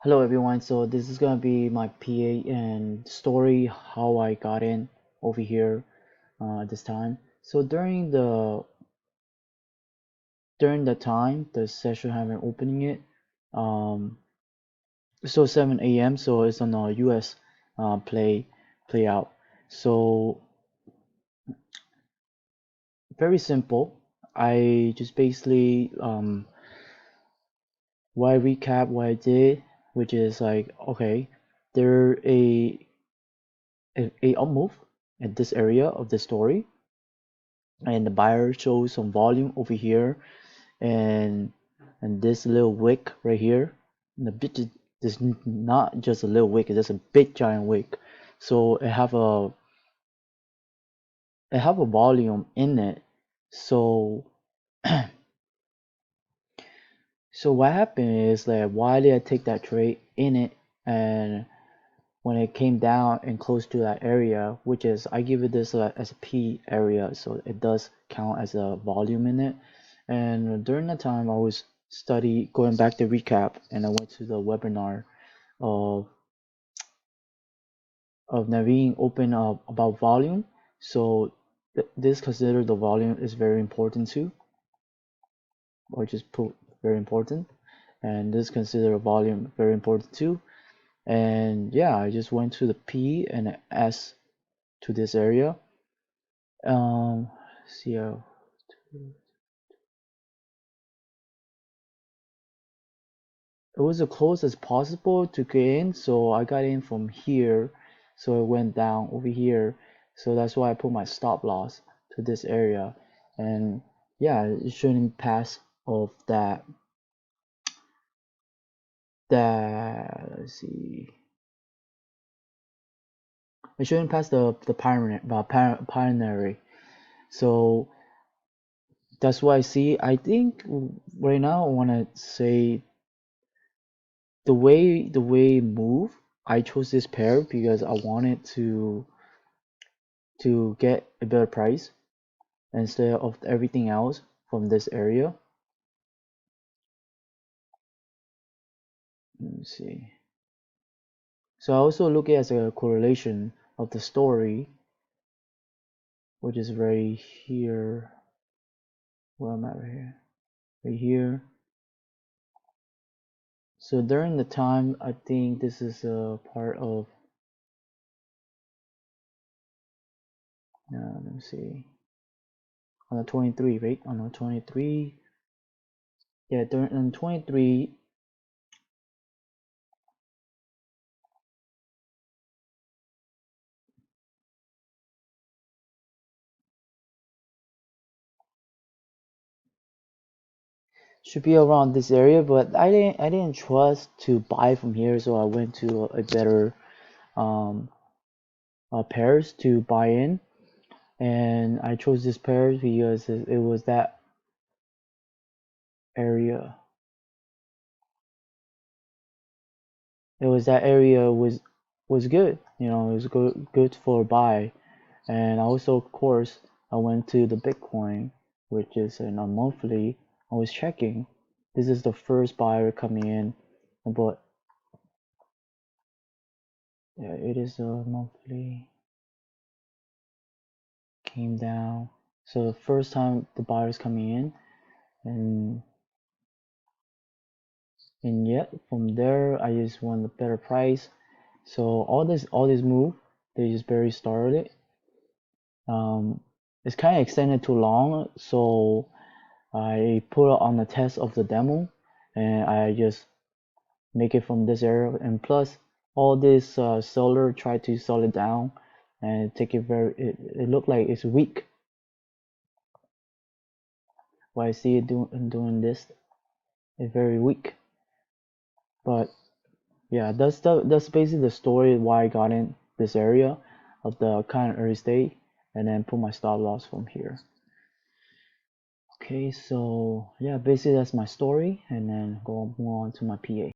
Hello everyone, so this is gonna be my PA and story how I got in over here this time. So during the time the session haven't opening it, um, so 7 a.m. So it's on a US play out. So very simple. I just basically what I recap what I did, which is like okay, there a up move in this area of the story, and the buyer shows some volume over here, and this little wick right here, and the bit is not just a little wick, it's just a big giant wick. So it have a volume in it. So so what happened is like, why did I take that trade in it? And when it came down and close to that area, which is I give it this as a P area, so it does count as a volume in it. And during that time, I was going back to recap, and I went to the webinar of Naveen open up about volume. So this consider the volume is very important too, or just put very important, and this consider volume very important too. And yeah, I just went to the P and S to this area. See, it was as close as possible to get in, so I got in from here, so it went down over here. So that's why I put my stop loss to this area, and yeah, it shouldn't pass of that. Let's see, it shouldn't pass the primary. So that's why I see. I think right now I want to say the way move, I chose this pair because I wanted to get a better price instead of everything else from this area. Let me see. So I also look at it as a correlation of the story, which is right here. Where am I right here? Right here. So during the time, I think this is a part of. Let me see. On the 23, right? On the 23. Yeah, on 23. Should be around this area, but I didn't trust to buy from here, so I went to a better um pairs to buy in, and I chose this pairs because it was that area. It was that area was good, it was good for buy. And also, of course, I went to the Bitcoin, which is in a monthly. I was checking. This is the first buyer coming in, but yeah, it is a monthly. Came down. So the first time the buyers coming in, and yet from there I just want a better price. So all this move, they just barely started it. It's kind of extended too long, so I put it on the test of the demo, and I just make it from this area. And plus, all this seller tried to sell it down and take it it looked like it's weak. What I see it doing this, it's very weak. But yeah, that's basically the story why I got in this area of the kind of early state, and then put my stop loss from here. Okay, so yeah, basically that's my story, and then move on to my PA.